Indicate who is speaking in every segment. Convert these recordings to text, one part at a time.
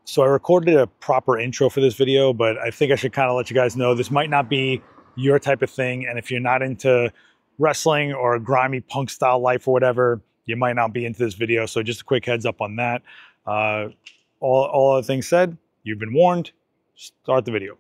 Speaker 1: So I recorded a proper intro for this video, but I think I should kind of let you guys know this might not be your type of thing. And if you're not into wrestling or grimy punk style life or whatever, you might not be into this video. So just a quick heads up on that. All other things said, you've been warned. Start the video.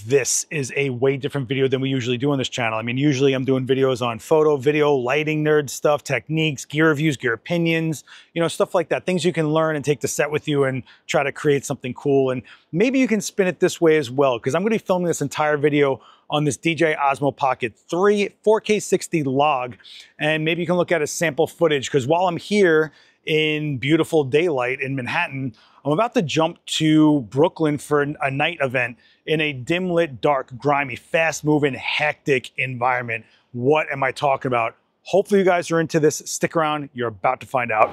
Speaker 1: This is a way different video than we usually do on this channel. I mean, usually I'm doing videos on photo, video, lighting, nerd stuff, techniques, gear reviews, gear opinions, you know, stuff like that. Things you can learn and take to set with you and try to create something cool. And maybe you can spin it this way as well, because I'm going to be filming this entire video on this DJI Osmo Pocket 3 4K 60 log. And maybe you can look at a sample footage, because while I'm here in beautiful daylight in Manhattan, I'm about to jump to Brooklyn for a night event in a dim lit, dark, grimy, fast moving, hectic environment. What am I talking about? Hopefully you guys are into this. Stick around, you're about to find out.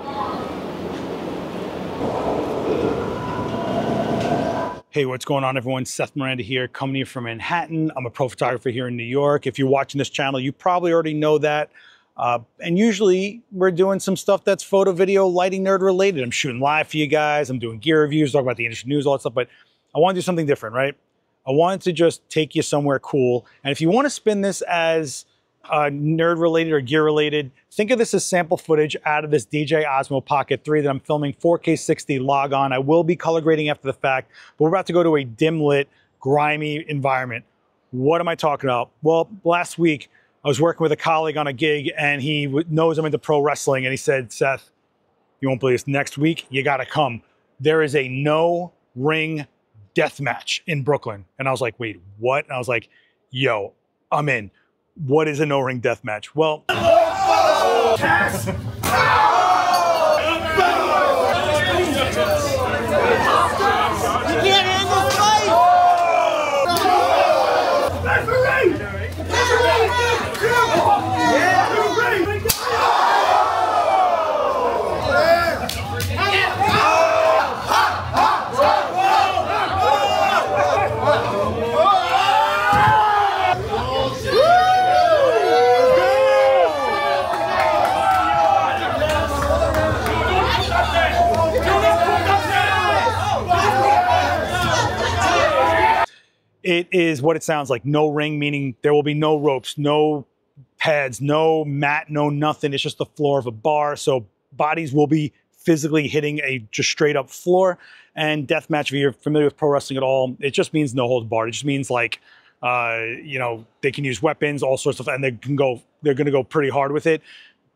Speaker 1: Hey, what's going on everyone? Seth Miranda here, coming to you from Manhattan. I'm a pro photographer here in New York. If you're watching this channel, you probably already know that. And usually we're doing some stuff that's photo, video, lighting, nerd related. I'm shooting live for you guys. I'm doing gear reviews, talking about the industry news, all that stuff, but I want to do something different, right? I wanted to just take you somewhere cool. And if you want to spin this as nerd related or gear related, think of this as sample footage out of this DJI Osmo Pocket 3 that I'm filming 4K 60 log on. I will be color grading after the fact, but we're about to go to a dim lit, grimy environment. What am I talking about? Well, last week, I was working with a colleague on a gig and he knows I'm into pro wrestling, and he said, Seth, you won't believe this, next week, you gotta come. There is a no ring death match in Brooklyn. And I was like, wait, what? And I was like, yo, I'm in. What is a no ring death match? Well, it is what it sounds like. No ring, meaning there will be no ropes, no pads, no mat, no nothing. It's just the floor of a bar. So bodies will be physically hitting a just straight up floor. And deathmatch, if you're familiar with pro wrestling at all, it just means no holds barred. It just means like, you know, they can use weapons, all sorts of, and they're going to go pretty hard with it.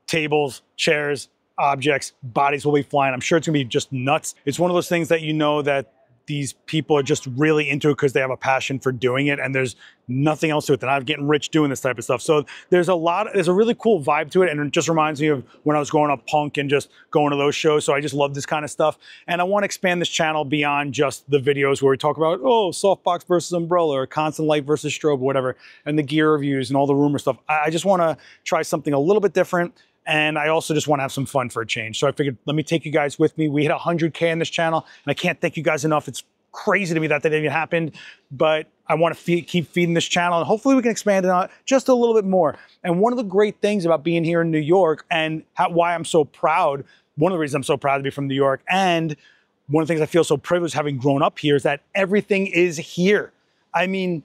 Speaker 1: Tables, chairs, objects, bodies will be flying. I'm sure it's gonna be just nuts. It's one of those things that you know that these people are just really into it because they have a passion for doing it, and there's nothing else to it. They're not getting rich doing this type of stuff. So there's a really cool vibe to it, and it just reminds me of when I was growing up punk and just going to those shows. So I just love this kind of stuff. And I want to expand this channel beyond just the videos where we talk about, oh, softbox versus umbrella or constant light versus strobe or whatever, and the gear reviews and all the rumor stuff. I just want to try something a little bit different. And I also just want to have some fun for a change. So I figured, let me take you guys with me. We hit 100K on this channel, and I can't thank you guys enough. It's crazy to me that even happened, but I want to keep feeding this channel, and hopefully we can expand it out just a little bit more. And one of the great things about being here in New York, and why I'm so proud, one of the reasons I'm so proud to be from New York, and one of the things I feel so privileged having grown up here, is that everything is here. I mean,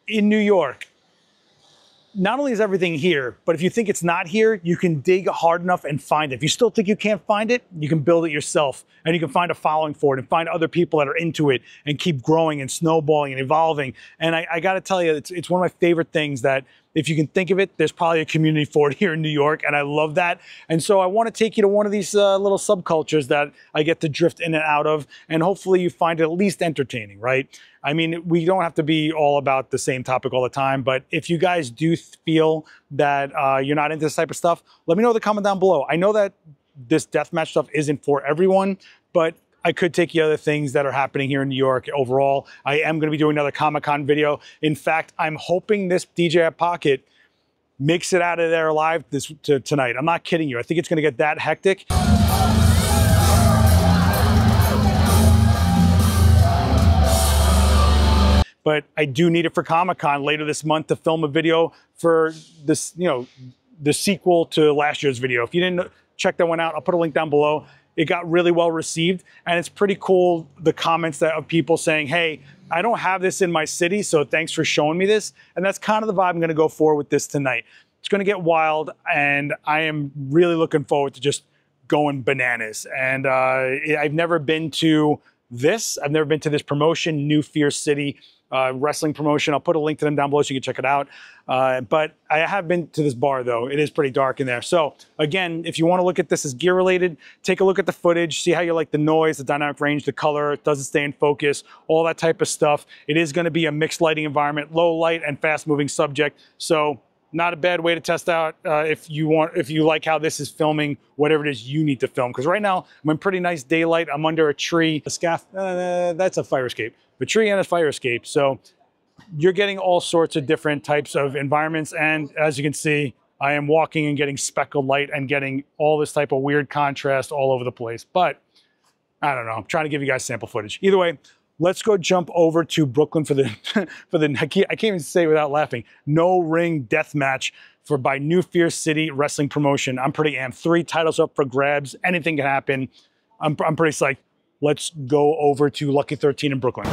Speaker 1: in New York, not only is everything here, but if you think it's not here, you can dig hard enough and find it. If you still think you can't find it, you can build it yourself, and you can find a following for it and find other people that are into it and keep growing and snowballing and evolving. And I got to tell you, it's one of my favorite things that if you can think of it, there's probably a community for it here in New York, and I love that. And so I want to take you to one of these little subcultures that I get to drift in and out of, and hopefully you find it at least entertaining, right? I mean, we don't have to be all about the same topic all the time, but if you guys do feel that you're not into this type of stuff, let me know in the comment down below. I know that this deathmatch stuff isn't for everyone, but I could take you other things that are happening here in New York overall. I am going to be doing another Comic-Con video. In fact, I'm hoping this DJI Pocket makes it out of there alive tonight. I'm not kidding you. I think it's going to get that hectic. But I do need it for Comic-Con later this month to film a video for this, you know, the sequel to last year's video. If you didn't check that one out, I'll put a link down below. it got really well received. And it's pretty cool, the comments that of people saying, hey, I don't have this in my city, so thanks for showing me this. And that's kind of the vibe I'm gonna go for with this tonight. It's gonna get wild, and I am really looking forward to just going bananas. And I've never been to this. I've never been to this promotion, New Fierce City wrestling promotion. I'll put a link to them down below so you can check it out. But I have been to this bar though. It is pretty dark in there. So again, if you want to look at this as gear related, take a look at the footage, see how you like the noise, the dynamic range, the color, does it stay in focus, all that type of stuff. It is going to be a mixed lighting environment, low light and fast moving subject. So not a bad way to test out if you like how this is filming whatever it is you need to film. Because right now I'm in pretty nice daylight. I'm under a tree, a scaff. That's a fire escape. A tree and a fire escape. So you're getting all sorts of different types of environments. And as you can see, I am walking and getting speckled light and getting all this type of weird contrast all over the place. But I don't know. I'm trying to give you guys sample footage. Either way, let's go jump over to Brooklyn for the I can't even say it without laughing. No ring death match by New Fierce City Wrestling Promotion. I'm pretty amped. 3 titles up for grabs. Anything can happen. I'm pretty psyched. Let's go over to Lucky 13 in Brooklyn.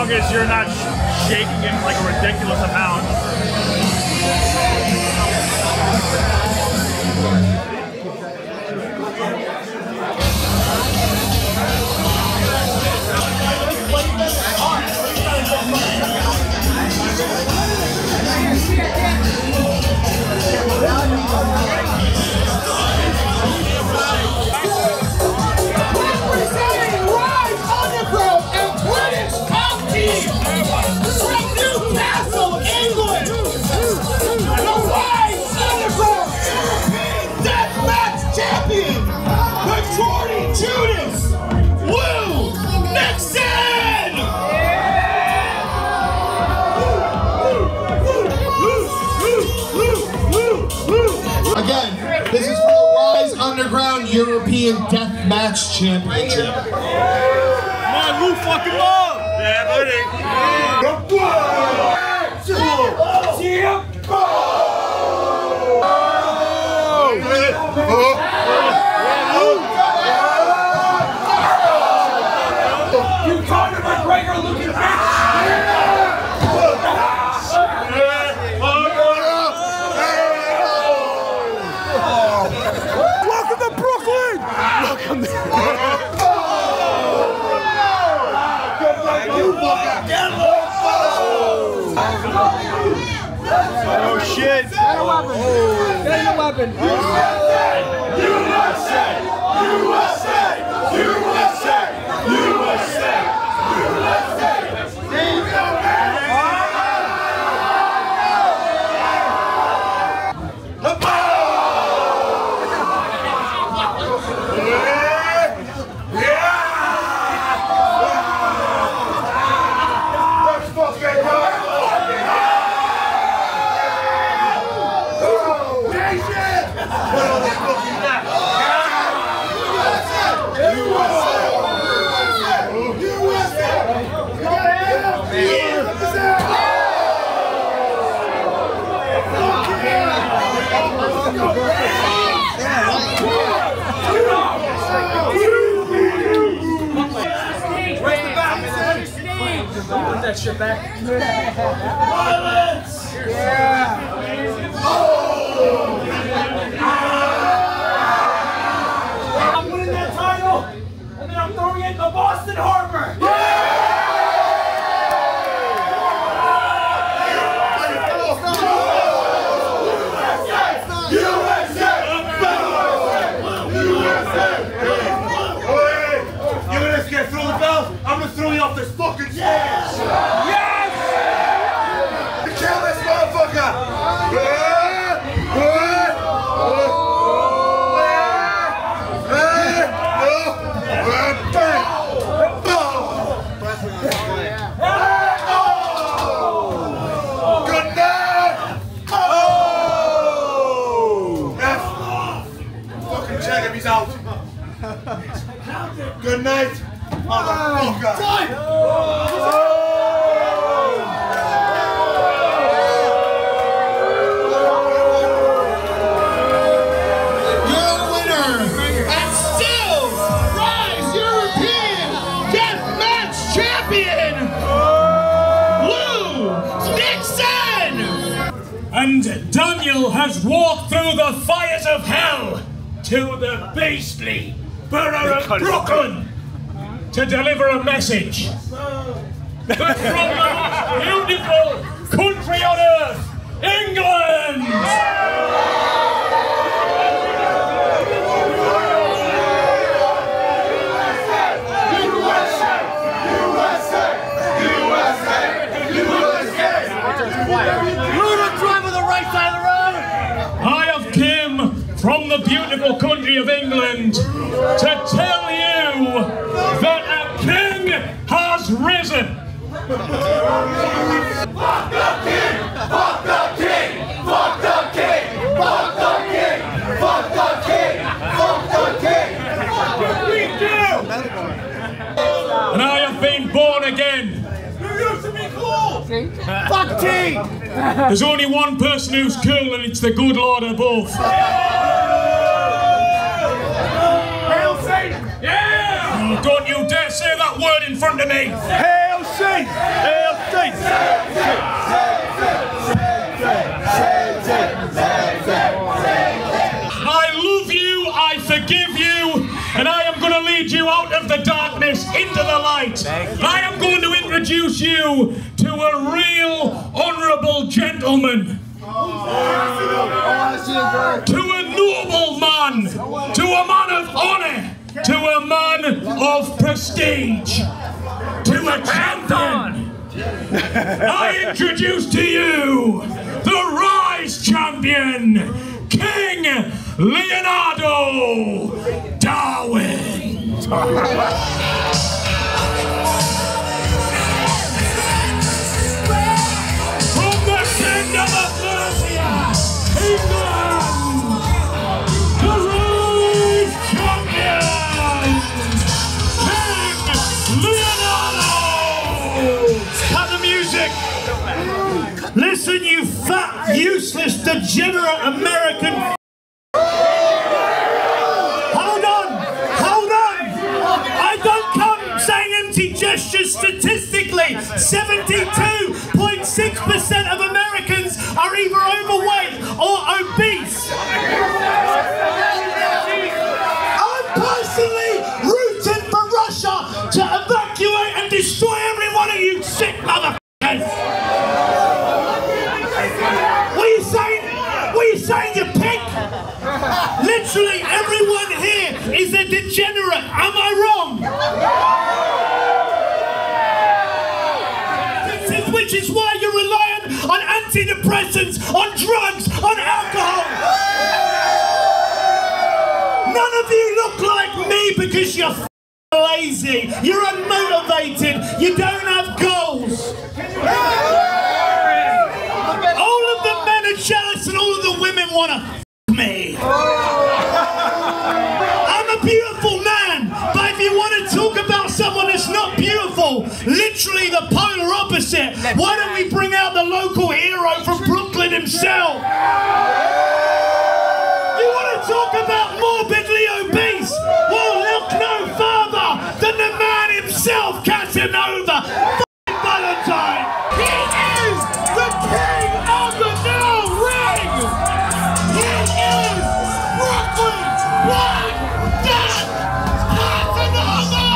Speaker 1: As you're not shaking it like a ridiculous amount.
Speaker 2: This is for the Rise Underground European Deathmatch Championship. Come
Speaker 3: on, Lou fucking love! Yeah, buddy!
Speaker 4: You Conor McGregor looking
Speaker 3: Oh shit!
Speaker 4: Get a weapon! Get a weapon! USA! USA! USA! USA! USA! Put that shit back. Violence! Yeah! Oh! the Boston Harbor!
Speaker 3: I'm gonna throw you off this fucking stage! Yes! You kill this motherfucker! Good night! Oh! Fucking check him, he's out. Good night! Motherfucker!
Speaker 2: Your winner, and still Rise European Deathmatch Champion, Nixon!
Speaker 5: And Daniel has walked through the fires of hell to the beastly borough of Brooklyn to deliver a message. But from the most beautiful country on earth, England! I have come from the beautiful country of England to tell you that a king has risen.
Speaker 3: Fuck the king! Fuck the king! Fuck the king! Fuck the king! Fuck the king! Fuck the king! Fuck the king!
Speaker 5: And I have been born again.
Speaker 3: You used to be cool!
Speaker 4: Fuck tea!
Speaker 5: There's only one person who's cool, and it's the good Lord above.
Speaker 3: Hail Satan!
Speaker 5: Yeah! Oh, don't you dare say that word in front of me!
Speaker 3: Hail Satan! Hail Satan!
Speaker 5: I love you, I forgive you, and I am going to lead you out of the darkness into the light. I am going to introduce you to a real honourable gentleman. To a noble man, to a man of honour, to a man of prestige, to a champion. I introduce to you the Rise champion, King Leonardo Darwin. From the kingdom of Mercia, England, the Rise champion, King Leonardo. Cut the music. Listen, you fat, useless, degenerate American. Hold on. I don't come saying empty gestures. Statistically, 72.6% of Americans are either overweight or obese. I'm personally rooting for Russia to evacuate and destroy every one of you sick motherfuckers. What are you saying, you pig? Literally everyone here is a degenerate. Am I wrong? Which is why you're reliant on antidepressants, on drugs, on alcohol. None of you look like me because you're lazy, you're unmotivated, you don't have goals. All of the men are jealous and all of the women want to me. I'm a beautiful man, but if you want to talk about someone that's not beautiful, literally the polar opposite, why don't we bring out the local hero from Brooklyn himself? You want to talk about morbidly obese? Well, look no further than the man himself, Casanova, Valentine. He is the king of the new ring. He is Brooklyn's Black Death Casanova.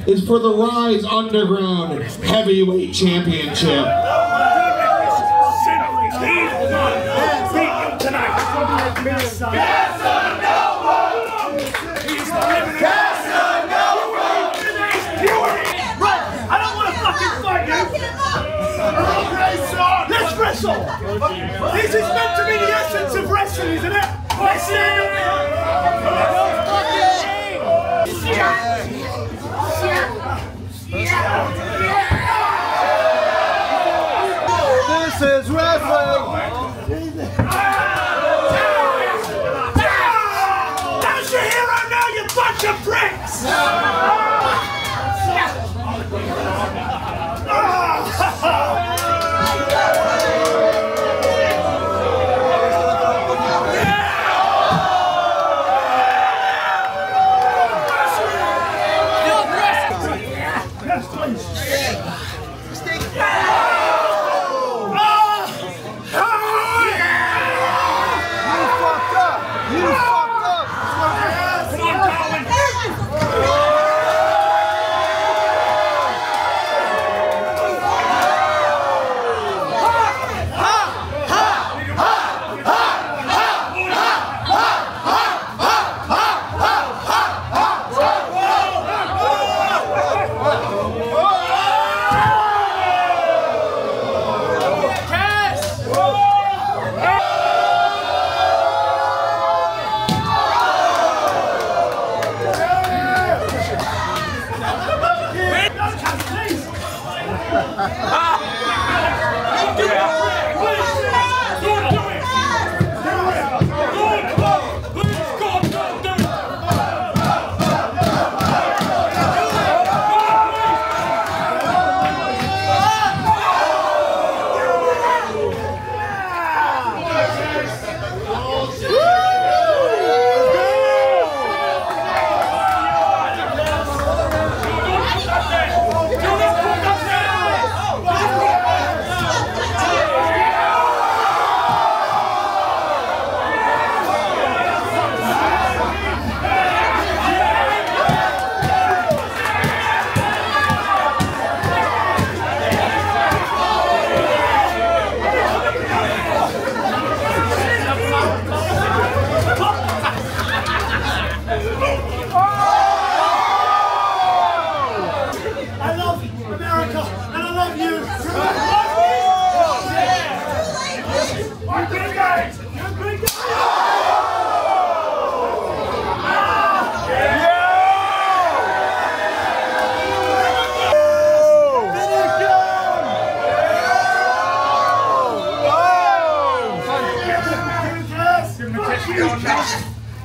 Speaker 2: is for the Rise Underground Heavyweight Championship.
Speaker 4: Let's wrestle! This is meant to be the essence of wrestling, isn't it?
Speaker 3: This is wrestling!
Speaker 4: That's your hero now, you bunch of pricks!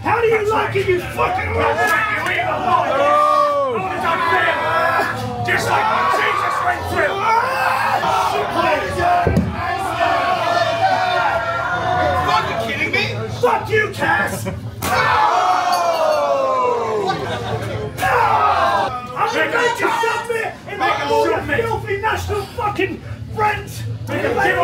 Speaker 4: How do you like it, you fucking bastard? You leave alone! Oh, it's unfair! Just like when Jesus went through!
Speaker 3: Fucking kidding me?
Speaker 4: Fuck you, Cass! I'm gonna make you something in my own filthy national fucking friends! Make him give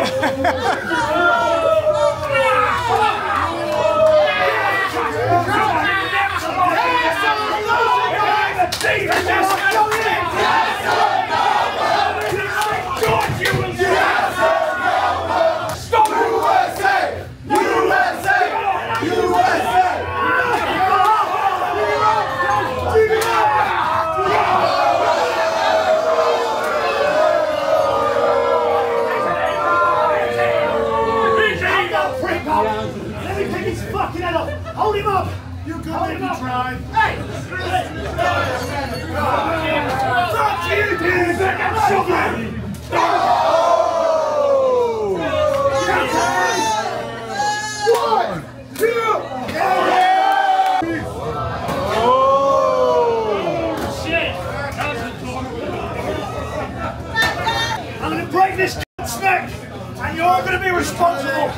Speaker 4: Hold him up! You good baby drive! Hey! Fuck you, dude! Sullivan! One, two, shit! I'm gonna break this neck, and you're all gonna be responsible!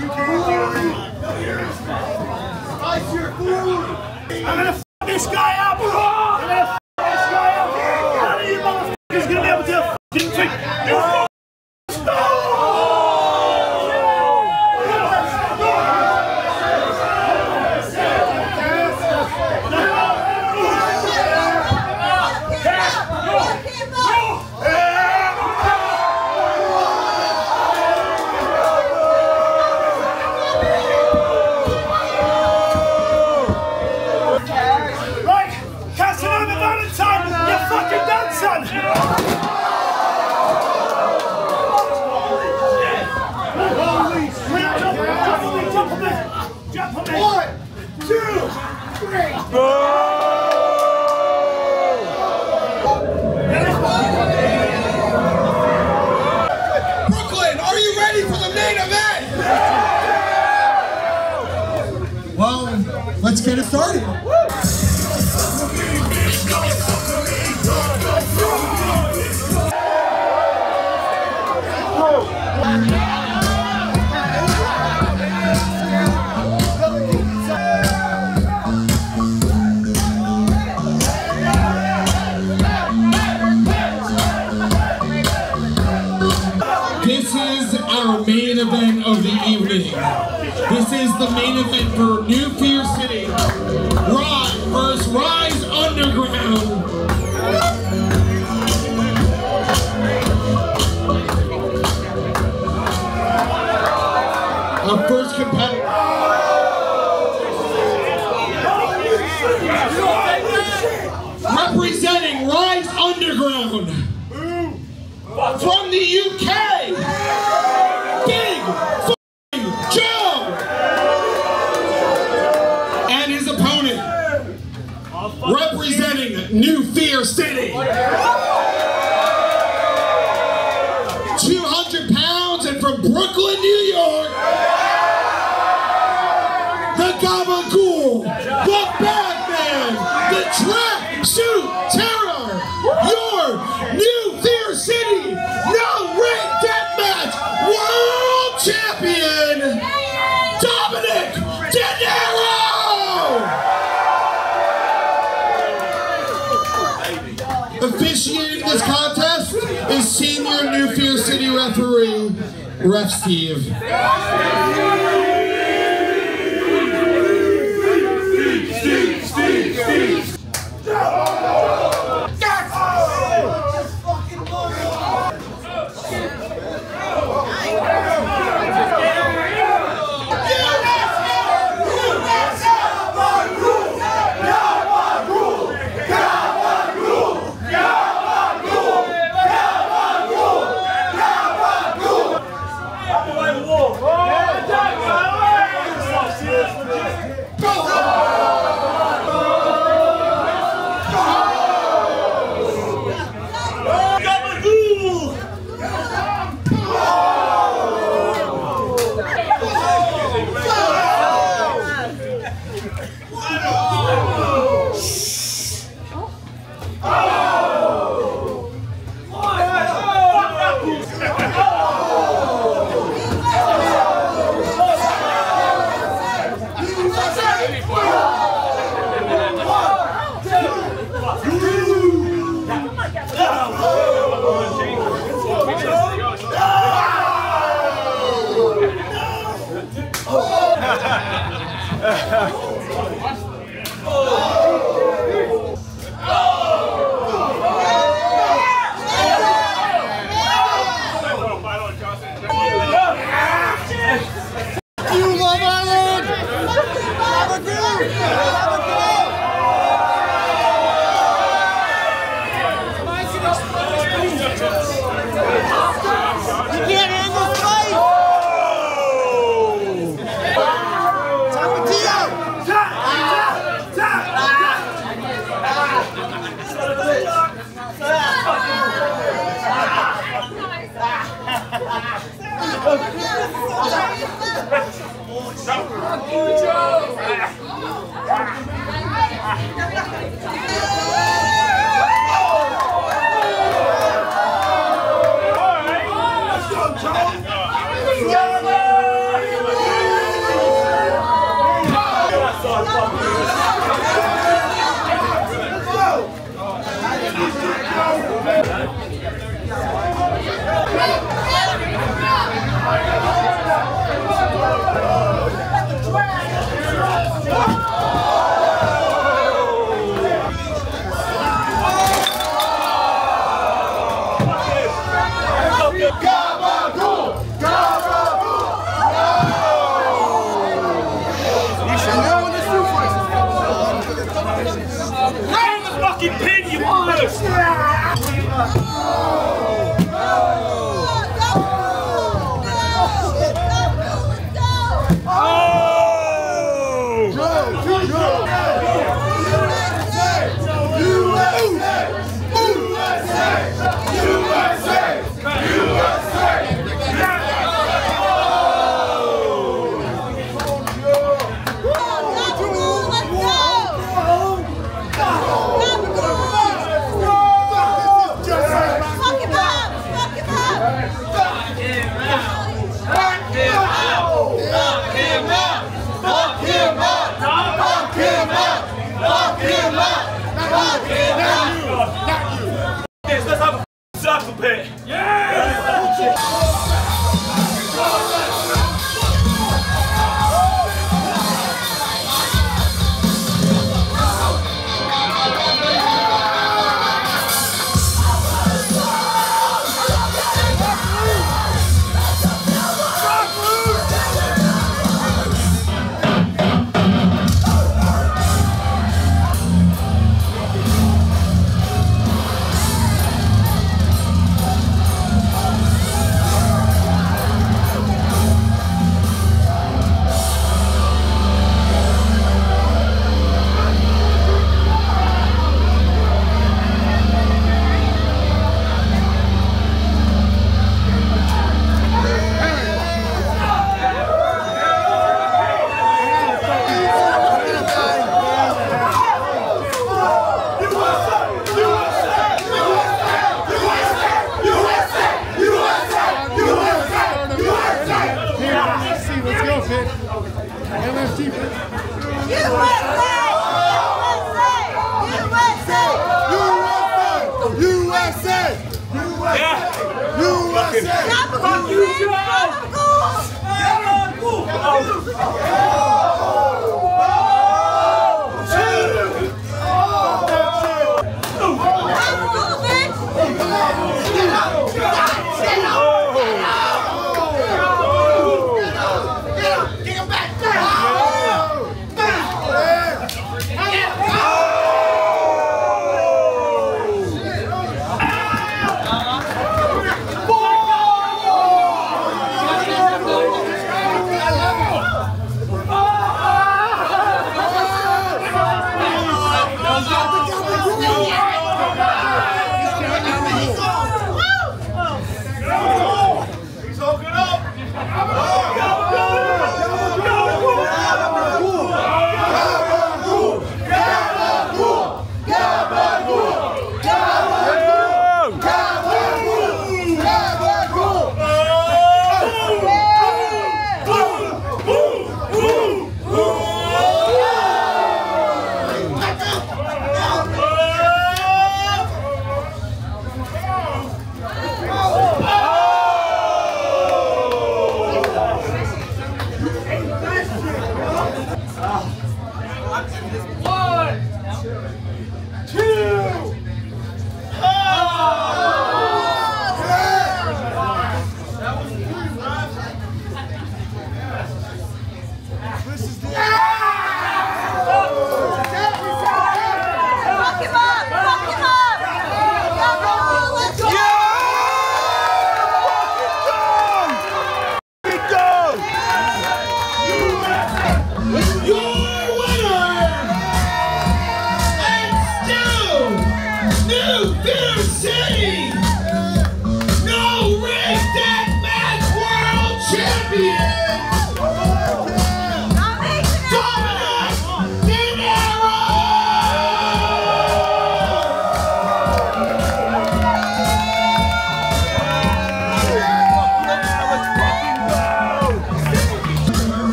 Speaker 4: I'm gonna f this guy up! I'm gonna f this guy up! None of you motherfuckers gonna be able to fucking think you
Speaker 2: the main event for New Fear City. Rise versus Rise Underground. Our first competitor. Representing Rise Underground from the UK, Big F***ing Joe! And his opponent, representing New Fear City, 200 pounds and from Brooklyn, New York, the Gabagool, the Batman, the Track Shoot Terror, your New Fear City No Ring Deathmatch World Champion, Dominick Denaro! Officiating this contest is Senior New Fear City referee, Ref Steve.
Speaker 5: Let's have a circle pit. Yeah!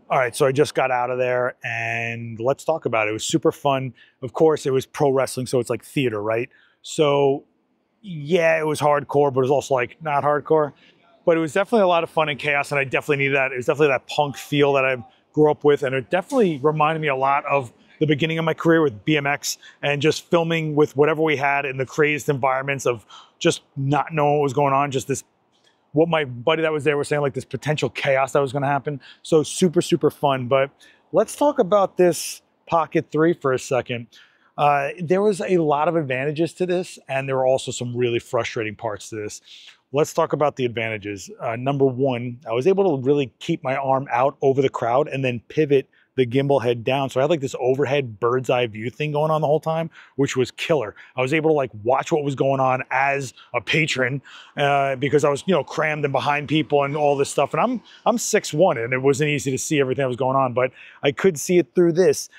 Speaker 1: All right, so I just got out of there and let's talk about it. It was super fun. Of course, it was pro wrestling, so it's like theater, right? So yeah, it was hardcore, but it was also like not hardcore. But it was definitely a lot of fun and chaos, and I definitely needed that. It was definitely that punk feel that I grew up with, and it definitely reminded me a lot of the beginning of my career with BMX and just filming with whatever we had in the crazed environments of just not knowing what was going on, just this, what my buddy that was there was saying, like this potential chaos that was going to happen. So super, super fun. But let's talk about this Pocket 3 for a second. There was a lot of advantages to this, and there were also some really frustrating parts to this. Let's talk about the advantages. Number one, I was able to really keep my arm out over the crowd and then pivot the gimbal head down. So I had like this overhead bird's eye view thing going on the whole time, which was killer. I was able to like watch what was going on as a patron because I was, you know, crammed and behind people and all this stuff. And I'm 6'1", and it wasn't easy to see everything that was going on, but I could see it through this.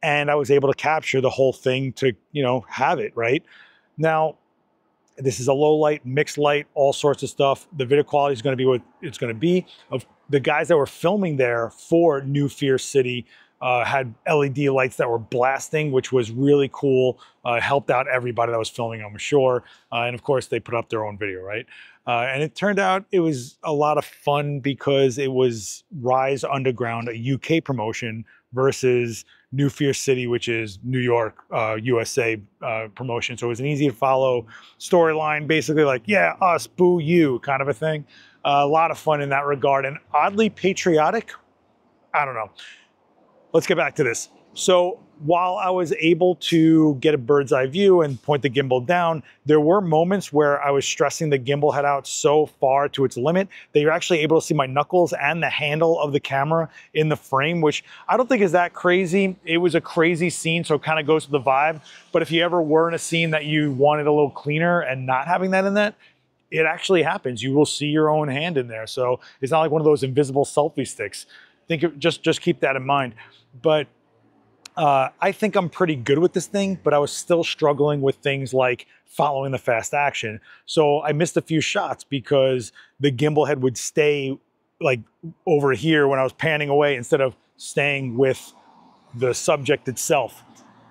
Speaker 1: And I was able to capture the whole thing to, you know, have it, right? Now, this is a low light, mixed light, all sorts of stuff. The video quality is going to be what it's going to be. Of the guys that were filming there for New Fear City had LED lights that were blasting, which was really cool. Helped out everybody that was filming, I'm sure. And of course, they put up their own video, right? And it turned out it was a lot of fun because it was Rise Underground, a UK promotion versus New Fear City, which is New York, USA promotion. So it was an easy to follow storyline, basically like, yeah, us, boo you kind of a thing. A lot of fun in that regard, and oddly patriotic. I don't know. Let's get back to this. So while I was able to get a bird's eye view and point the gimbal down, there were moments where I was stressing the gimbal head out so far to its limit that you're actually able to see my knuckles and the handle of the camera in the frame, which I don't think is that crazy. It was a crazy scene, so it kind of goes with the vibe. But if you ever were in a scene that you wanted a little cleaner and not having that in that, it actually happens. You will see your own hand in there. So it's not like one of those invisible selfie sticks. Just keep that in mind. But I think I'm pretty good with this thing, but I was still struggling with things like following the fast action. So I missed a few shots because the gimbal head would stay like over here when I was panning away instead of staying with the subject itself.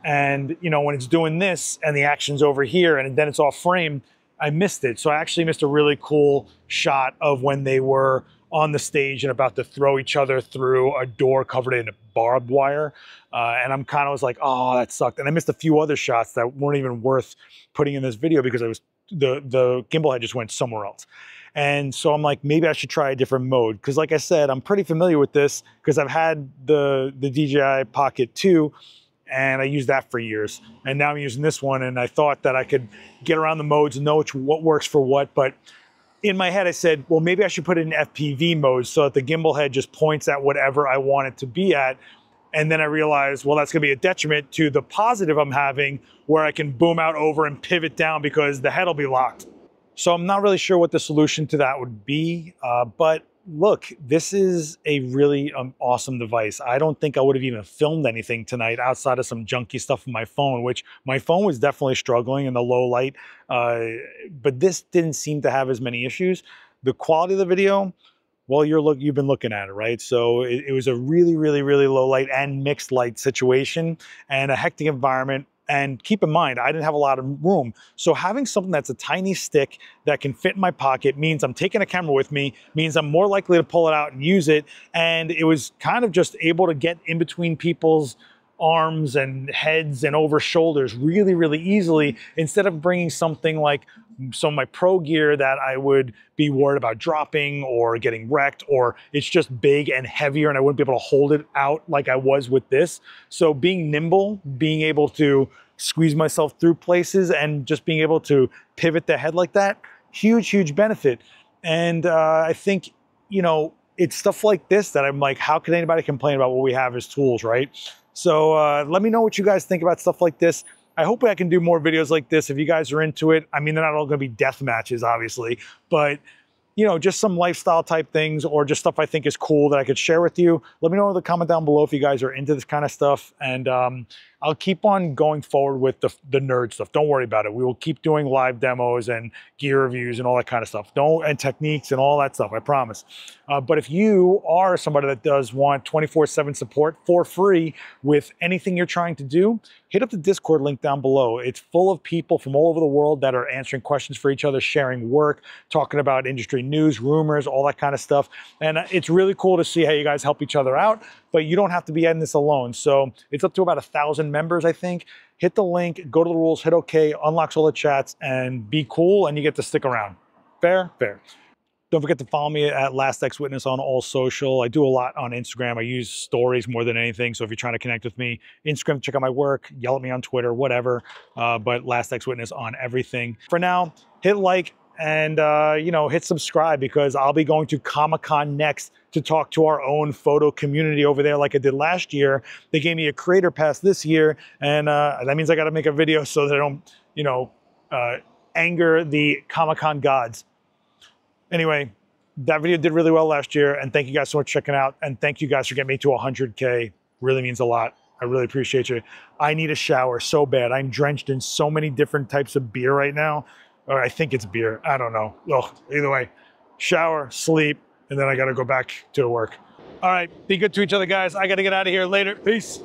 Speaker 1: And you know, when it's doing this and the action's over here and then it's off frame, I missed it. So I actually missed a really cool shot of when they were on the stage and about to throw each other through a door covered in barbed wire. And I'm kind of was like, oh, that sucked. And I missed a few other shots that weren't even worth putting in this video because I was the gimbal head just went somewhere else. And so I'm like, maybe I should try a different mode. Because like I said, I'm pretty familiar with this because I've had the DJI Pocket 2 and I used that for years. And now I'm using this one, and I thought that I could get around the modes and know what works for what. But in my head, I said, well, maybe I should put it in FPV mode so that the gimbal head just points at whatever I want it to be at. And then I realized, well, that's going to be a detriment to the positive I'm having where I can boom out over and pivot down because the head will be locked. So I'm not really sure what the solution to that would be. But look, this is a really awesome device. I don't think I would have even filmed anything tonight outside of some junky stuff on my phone, which my phone was definitely struggling in the low light. But this didn't seem to have as many issues. The quality of the video, well, you've been looking at it, right? So it was a really, really, really low light and mixed light situation and a hectic environment. And keep in mind, I didn't have a lot of room. So having something that's a tiny stick that can fit in my pocket means I'm taking a camera with me, means I'm more likely to pull it out and use it. And it was kind of just able to get in between people's arms and heads and over shoulders really, really easily, instead of bringing something like some of my pro gear that I would be worried about dropping or getting wrecked, or it's just big and heavier and I wouldn't be able to hold it out like I was with this. So being nimble, being able to squeeze myself through places and just being able to pivot the head like that, huge, huge benefit. And I think, you know, it's stuff like this that I'm like, how can anybody complain about what we have as tools, right? So let me know what you guys think about stuff like this. I hope I can do more videos like this if you guys are into it. I mean, they're not all going to be death matches, obviously, but you know, just some lifestyle type things or just stuff I think is cool that I could share with you. Let me know in the comment down below if you guys are into this kind of stuff. And I'll keep on going forward with the nerd stuff. Don't worry about it. We will keep doing live demos and gear reviews and all that kind of stuff. And techniques and all that stuff, I promise. But if you are somebody that does want 24/7 support for free with anything you're trying to do, hit up the Discord link down below. It's full of people from all over the world that are answering questions for each other, sharing work, talking about industry news, rumors, all that kind of stuff. And it's really cool to see how you guys help each other out, but you don't have to be in this alone. So it's up to about 1,000 members, I think. Hit the link, go to the rules, hit OK, unlocks all the chats, and be cool, and you get to stick around. Fair? Fair. Don't forget to follow me at LastXWitness on all social. I do a lot on Instagram. I use stories more than anything. So if you're trying to connect with me, Instagram, check out my work, yell at me on Twitter, whatever. But LastXWitness on everything. For now, hit like and you know, hit subscribe, because I'll be going to Comic-Con next to talk to our own photo community over there like I did last year. They gave me a creator pass this year, and that means I got to make a video so that I don't, you know, anger the Comic-Con gods. Anyway, that video did really well last year, and thank you guys so much for checking out, and thank you guys for getting me to 100K. Really means a lot. I really appreciate you. I need a shower so bad. I'm drenched in so many different types of beer right now. Or I think it's beer. I don't know. Ugh. Either way, shower, sleep, and then I got to go back to work. All right, be good to each other, guys. I got to get out of here later. Peace.